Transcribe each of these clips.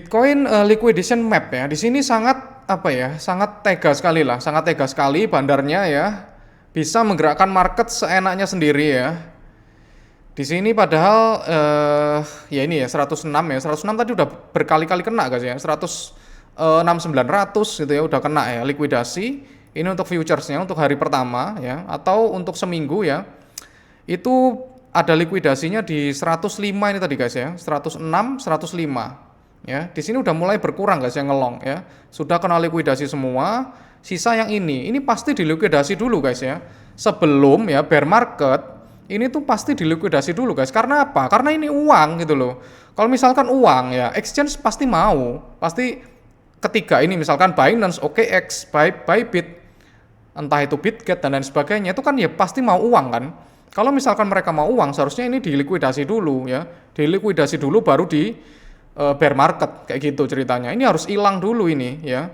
Bitcoin liquidation map ya. Di sini sangat apa ya? Sangat tega sekali lah, sangat tega sekali bandarnya ya. Bisa menggerakkan market seenaknya sendiri ya. Di sini padahal ya ini ya 106 ya. 106 tadi udah berkali-kali kena guys ya. 106.900 gitu ya udah kena ya likuidasi. Ini untuk futuresnya untuk hari pertama ya atau untuk seminggu ya. Itu ada likuidasinya di 105 ini tadi guys ya. 106, 105. Ya, di sini udah mulai berkurang guys yang ngelong ya. Sudah kena likuidasi semua. Sisa yang ini pasti dilikuidasi dulu guys ya. Sebelum ya bear market, ini tuh pasti dilikuidasi dulu guys. Karena apa? Karena ini uang gitu loh. Kalau misalkan uang ya, exchange pasti mau. Pasti ketika ini misalkan Binance, OKX, Bybit, entah itu Bitget dan lain sebagainya, itu kan ya pasti mau uang kan. Kalau misalkan mereka mau uang, seharusnya ini dilikuidasi dulu ya. Dilikuidasi dulu baru di bear market kayak gitu ceritanya. Ini harus hilang dulu ini ya.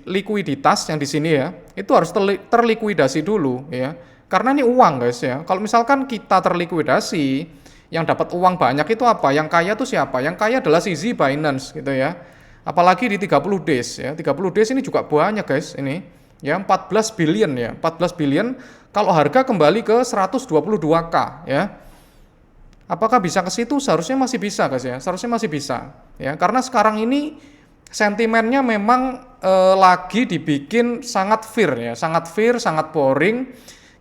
Likuiditas yang di sini ya, itu harus terlikuidasi dulu ya. Karena ini uang guys ya. Kalau misalkan kita terlikuidasi, yang dapat uang banyak itu apa? Yang kaya tuh siapa? Yang kaya adalah CZ Binance gitu ya. Apalagi di 30 days ya. 30 days ini juga banyak guys ini. Ya 14 billion ya. 14 billion kalau harga kembali ke 122k ya. Apakah bisa ke situ? Seharusnya masih bisa guys ya. Seharusnya masih bisa ya. Karena sekarang ini sentimennya memang lagi dibikin sangat fear ya, sangat boring.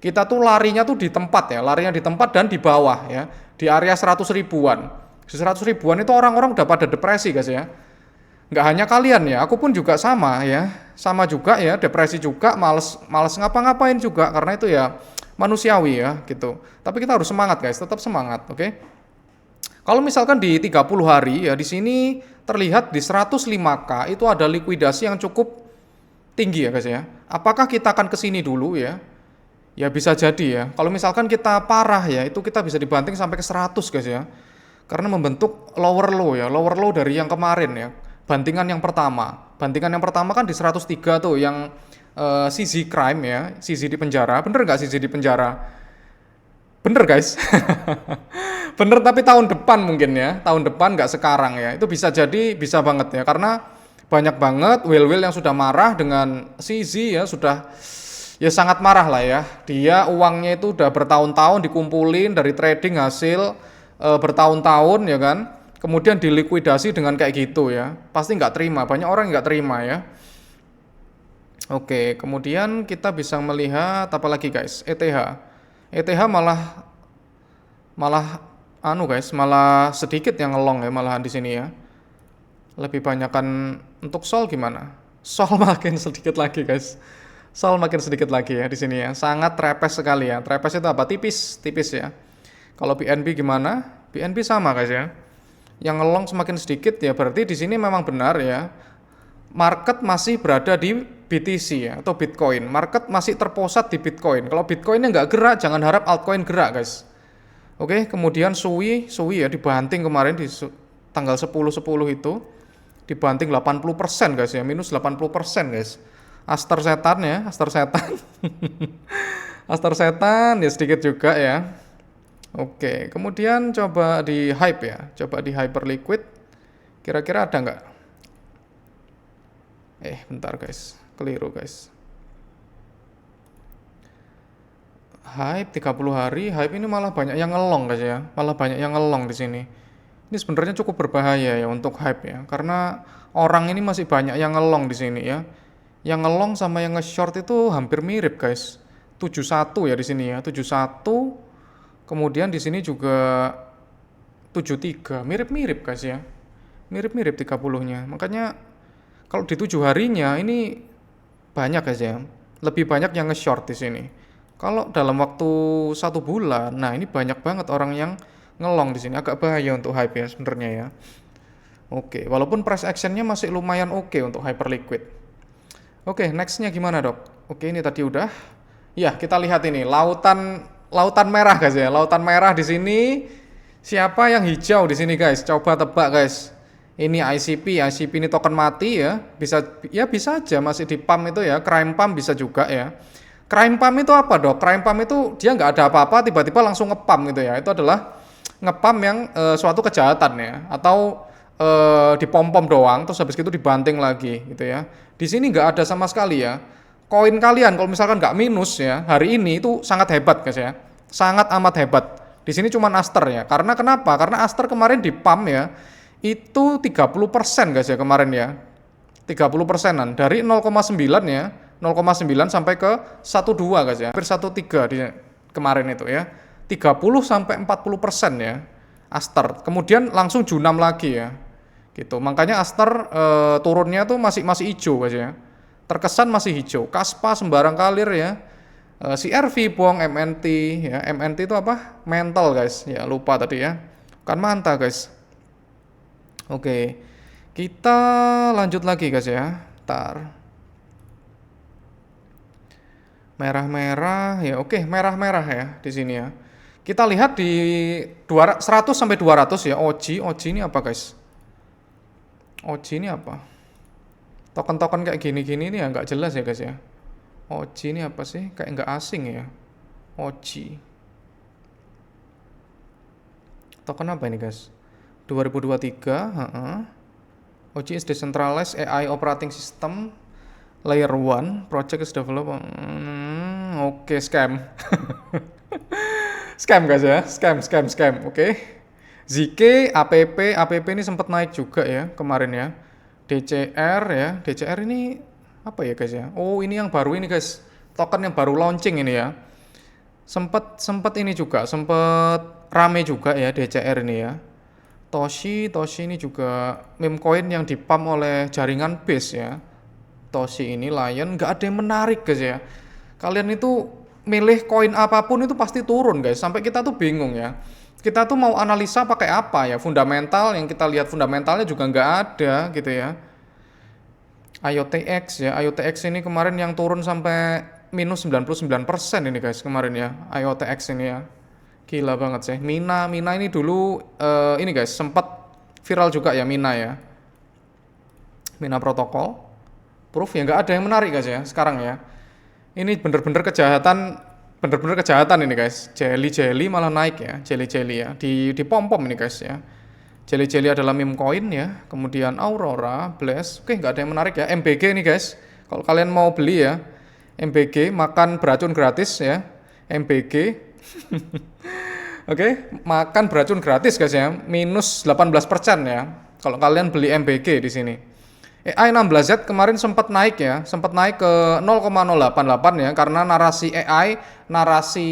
Kita tuh larinya tuh di tempat ya, larinya di tempat dan di bawah ya, di area 100 ribuan. Di 100 ribuan itu orang-orang udah pada depresi guys ya. Nggak hanya kalian ya, aku pun juga sama ya, sama juga ya, depresi juga, males ngapa-ngapain juga karena itu ya manusiawi ya gitu. Tapi kita harus semangat guys, tetap semangat, oke? Kalau misalkan di 30 hari ya di sini terlihat di 105k itu ada likuidasi yang cukup tinggi ya guys ya. Apakah kita akan ke sini dulu ya? Ya bisa jadi ya. Kalau misalkan kita parah ya, itu kita bisa dibanting sampai ke 100 guys ya. Karena membentuk lower low ya, lower low dari yang kemarin ya. Bantingan yang pertama kan di 103 tuh yang CZ crime ya, CZ di penjara. Bener nggak CZ di penjara? Bener guys. Bener tapi tahun depan mungkin ya. Tahun depan nggak sekarang ya. Itu bisa jadi, bisa banget ya. Karena banyak banget whale-whale yang sudah marah dengan CZ ya. Sudah ya sangat marah lah ya. Dia uangnya itu udah bertahun-tahun dikumpulin dari trading hasil bertahun-tahun ya kan. Kemudian dilikuidasi dengan kayak gitu ya. Pasti nggak terima. Banyak orang nggak terima ya. Oke, kemudian kita bisa melihat apa lagi guys? ETH malah guys, malah sedikit yang ngelong ya malahan di sini ya. Lebih banyakan untuk Sol gimana? Sol makin sedikit lagi guys. Sol makin sedikit lagi ya di sini ya. Sangat trepes sekali ya. Trepes itu apa? Tipis ya. Kalau BNB gimana? BNB sama guys ya. Yang ngelong semakin sedikit ya berarti di sini memang benar ya. Market masih berada di BTC ya atau Bitcoin. Market masih terpusat di Bitcoin. Kalau Bitcoinnya nggak gerak, jangan harap altcoin gerak guys. Oke, kemudian Sui ya dibanting kemarin di tanggal 10 itu dibanting 80% guys ya, minus 80% guys. Aster setan ya, Aster setan. Aster setan ya sedikit juga ya. Oke, kemudian coba di hype ya, coba di Hyperliquid. Kira-kira ada nggak? Bentar guys, keliru guys. Hype 30 hari, hype ini malah banyak yang ngelong guys ya, malah banyak yang ngelong di sini. Ini sebenarnya cukup berbahaya ya untuk hype ya, karena orang ini masih banyak yang ngelong di sini ya. Yang ngelong sama yang nge-short itu hampir mirip guys. 71 ya di sini ya, 71. Kemudian di sini juga 73, mirip-mirip guys ya. Mirip-mirip 30-nya. Makanya kalau di 7 harinya ini banyak guys ya. Lebih banyak yang nge-short di sini. Kalau dalam waktu 1 bulan, nah ini banyak banget orang yang ngelong di sini. Agak bahaya untuk hype ya sebenarnya ya. Oke, walaupun price action-nya masih lumayan oke untuk Hyperliquid. Oke, next-nya gimana dok? Oke, ini tadi udah. Ya, kita lihat ini lautan merah guys ya. Lautan merah di sini. Siapa yang hijau di sini guys? Coba tebak guys. Ini ICP ini token mati ya. Bisa aja masih di pump itu ya. Crime pump bisa juga ya. Crime pump itu apa dok? Crime pump itu dia nggak ada apa-apa tiba-tiba langsung ngepump gitu ya. Itu adalah ngepump yang suatu kejahatan ya. Atau dipom-pom doang, terus habis itu dibanting lagi gitu ya. Di sini nggak ada sama sekali ya. Koin kalian kalau misalkan nggak minus ya, hari ini itu sangat hebat guys ya. Sangat amat hebat. Di sini cuma Aster ya. Karena kenapa? Karena Aster kemarin di pump ya, itu 30% guys ya kemarin ya. 30%-an. Dari 0,9 ya, 0,9 sampai ke 1,2 guys ya. Hampir 1,3 di kemarin itu ya. 30 sampai 40% ya. Aster. Kemudian langsung Junam lagi ya. Gitu. Makanya Aster turunnya tuh masih hijau guys ya. Terkesan masih hijau. Kaspa sembarang kalir ya. CRV buang MNT ya. MNT itu apa? Mental guys. Ya lupa tadi ya. Kan manta guys. Oke. Kita lanjut lagi guys ya. Ntar. Merah-merah ya. Oke, merah-merah ya di sini ya. Kita lihat di 100 sampai 200 ya. OG ini apa guys? OG ini apa? Token-token kayak gini-gini ini ya nggak jelas ya guys ya. OG ini apa sih? Kayak nggak asing ya. OG. Token apa ini guys? 2023. OG is decentralized AI operating system layer 1. Project is developed. Oke, scam. Scam guys ya. Scam. Oke. ZK, APP ini sempat naik juga ya kemarin ya. DCR ya. DCR ini apa ya guys ya? Oh, ini yang baru ini guys. Token yang baru launching ini ya. Sempat ini juga, sempat rame juga ya DCR ini ya. Toshi ini juga meme coin yang dipump oleh jaringan Base ya. Toshi ini Lion nggak ada yang menarik guys ya. Kalian itu milih koin apapun itu pasti turun guys. Sampai kita tuh bingung ya. Kita tuh mau analisa pakai apa ya? Fundamental yang kita lihat fundamentalnya juga nggak ada gitu ya. IOTX ya. IOTX ini kemarin yang turun sampai minus 99% ini guys kemarin ya. IOTX ini ya. Gila banget sih. Mina ini dulu ini guys sempat viral juga ya Mina ya. Mina protokol. Proof ya nggak ada yang menarik guys ya sekarang ya. Ini bener-bener kejahatan ini guys. Jelly malah naik ya. Jelly ya. Di pom-pom ini guys ya. Jelly adalah meme coin ya. Kemudian Aurora, Blast. Oke, nggak ada yang menarik ya. MBG ini guys. Kalau kalian mau beli ya. MBG makan beracun gratis ya. MBG. Oke, makan beracun gratis guys ya. Minus 18% ya. Kalau kalian beli MBG di sini. AI16Z kemarin sempat naik ya, sempat naik ke 0,088 ya karena narasi AI, narasi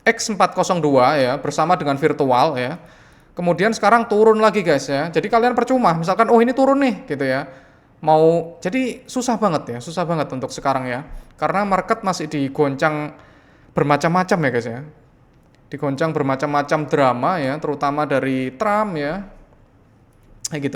X402 ya bersama dengan virtual ya. Kemudian sekarang turun lagi guys ya. Jadi kalian percuma, misalkan oh ini turun nih gitu ya. Jadi susah banget untuk sekarang ya. Karena market masih digoncang bermacam-macam ya guys ya. Digoncang bermacam-macam drama ya, terutama dari Trump ya. Kayak gitu.